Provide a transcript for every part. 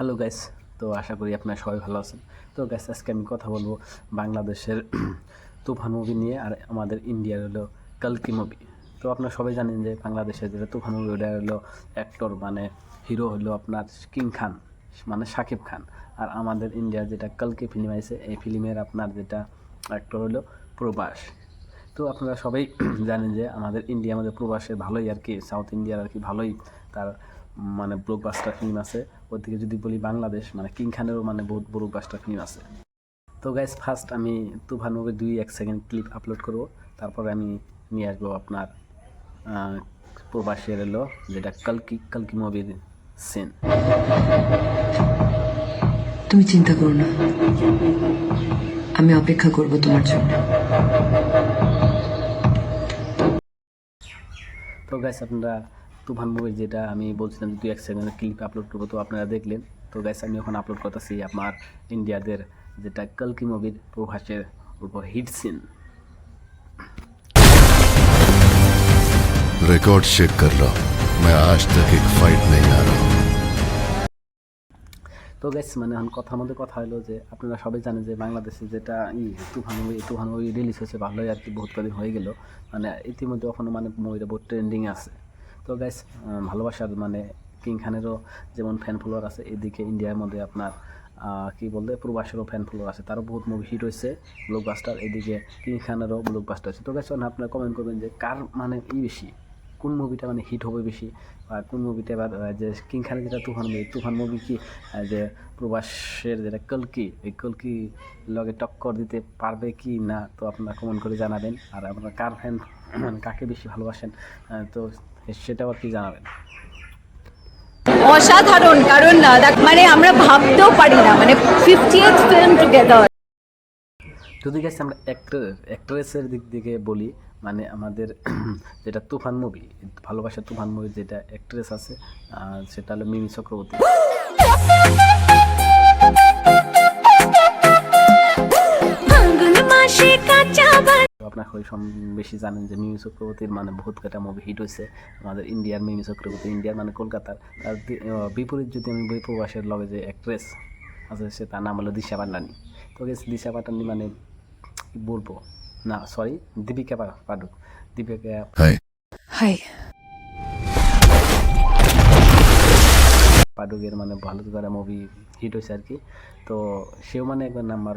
Hello guys, তো আশা করি আপনারা সবাই ভালো আছেন। তো গাইস, আজকে আমি কথা বলবো বাংলাদেশের তুফান মুভি নিয়ে, আর আমাদের ইন্ডিয়ার হলো কালকি মুভি। তো আপনারা সবাই জানেন যে বাংলাদেশের যেটা তুফান মুভি, ওটা হলো অ্যাক্টর মানে হিরো হলো আপনার কিং খান, মানে শাকিব খান। আর আমাদের ইন্ডিয়ার যেটা কালকি ফিল্ম আছে, এই ফিল্মের আপনার যেটা অ্যাক্টর হলো প্রভাস। তো আপনারা সবাই জানেন যে আমাদের ইন্ডিয়া, আমাদের প্রবাসে ভালোই আর কি, সাউথ ইন্ডিয়ার আর কি ভালোই তার মানে ব্লকবাস্টার ফিল্ম আছে। ওদিকে যদি বলি বাংলাদেশ, মানে কিং খানেরও মানে বহুত ব্লকবাস্টার ফিল্ম আছে। তো গাইস, ফার্স্ট আমি তুফান মুভির 2-1 সেকেন্ড ক্লিপ আপলোড করব, তারপরে আমি নিয়ে আসবো আপনার প্রবাসের এলো যেটা কালকি মুভির সিন। তুমি চিন্তা করো না, আমি অপেক্ষা করব তোমার জন্য। তো গাইস, আপনারা তুফান মুভির যেটা আমি বলছিলাম 2-1 সেকেন্ডের ক্লিপ আপলোড করবো, তো আপনারা দেখলেন। তো গাইস, আমি এখন আপলোড করতেছি আমার ইন্ডিয়াদের যেটা কালকি মুভির প্রভাসের উপর হিট সিন। रिकॉर्ड चेक कर रहा हूं, मैं आज तक एक फाइट नहीं आ रहा हूं। তো গাইস, মানে এখন কথার মধ্যে কথা হলো যে আপনারা সবাই জানেন যে বাংলাদেশে যেটা তুফান মুভি রিলিজ হয়েছে ভালোই আর কি, বহুত কদিন হয়ে গেল। মানে ইতিমধ্যে এখনও মানে মুভিটা বহুত ট্রেন্ডিংয়ে আছে। তো গাইস, ভালোবাসার মানে কিং খানেরও যেমন ফ্যান ফলোয়ার আছে, এদিকে ইন্ডিয়ার মধ্যে আপনার কী বলতে প্রবাসেরও ফ্যান ফলোয়ার আছে, তারও বহুত মুভি হিট হয়েছে ব্লকবাস্টার। এদিকে কিং খানেরও ব্লকবাস্টার হয়েছে। তো গাইস, আপনারা কমেন্ট করবেন যে কার মানে বেশি, কোন মুভিটা মানে হিট হবে বেশি, বা কোন মুভিটা এবার যে কিং খানের যেটা তুফান মুভি কি যে প্রবাসের যেটা কলকি, এই কলকি লগে টক্কর দিতে পারবে কি না। তো আপনারা কমেন্ট করে জানাবেন। আর আপনারা কার ফ্যান, মানে কাকে বেশি ভালোবাসেন, তো সেটাও আর কি জানাবেন। অসাধারণ, কারণ মানে আমরা ভাবতেও পারি না, মানে 50th ফিল্ম টুগেদার। যদি গেছে আমরা অ্যাক্ট্রেসের দিক থেকে বলি, মানে আমাদের যেটা তুফান মুভি, ভালোবাসার তুফান মুভির যেটা অ্যাক্ট্রেস আছে, সেটা হলো মিমি চক্রবর্তী। আপনার বেশি জানেন যে মিমি চক্রবর্তীর মানে বহুত কটা মুভি হিট হয়েছে আমাদের ইন্ডিয়ার। মিমি চক্রবর্তী ইন্ডিয়ার মানে কলকাতার। তার বিপরীত যদি আমি বই প্রবাসের লগে যে অ্যাক্ট্রেস আছে, সে তার নাম হলো দিশা পাটানি। তো গেছে দিশা পাটানি মানে কি বলবো, না সরি, দীপিকা পাডুক। দীপিকা হাই, পাডুকের মানে ভালো করে মুভি হিট হয়েছে আর কি। তো সেও মানে একবার নাম্বার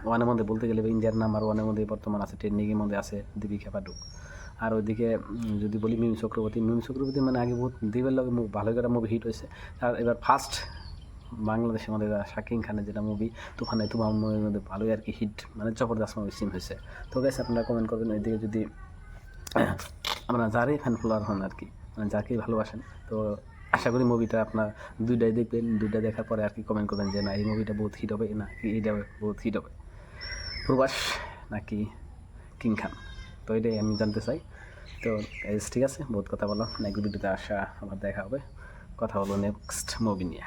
ওয়ানের মধ্যে বলতে গেলে ইন্ডিয়ার নাম্বার ওয়ানের মধ্যে বর্তমান আছে, ট্রেন্ডিংয়ের মধ্যে আছে দীপিকা পাডুক। আর ওইদিকে যদি বলি মিমি চক্রবর্তী মানে আগে বহুত দীপের লগে ভালো করে মুভি হিট হয়েছে। আর এবার ফার্স্ট বাংলাদেশের মধ্যে শাকিব খানের যেটা মুভি তুফান মুভির মধ্যে ভালোই আর কি হিট, মানে জবরদস্ত মুভি সিন হয়েছে। তো গেছে আপনারা কমেন্ট করবেন। ওইদিকে যদি আপনারা যারই ফ্যান ফলোয়ার হন আর কি, মানে যাকেই ভালোবাসেন, তো আশা করি মুভিটা আপনার দুইটাই দেখবেন। দুইটা দেখার পরে আর কি কমেন্ট করবেন যে না এই মুভিটা বহুত হিট হবে, না কি এইটা বহুত হিট হবে, প্রবাস নাকি কিং খান। তো এটাই আমি জানতে চাই। তো ঠিক আছে, বহুত কথা বললাম, নেক্সট ভিডিওতে আবার দেখা হবে, কথা বলবো নেক্সট মুভি নিয়ে।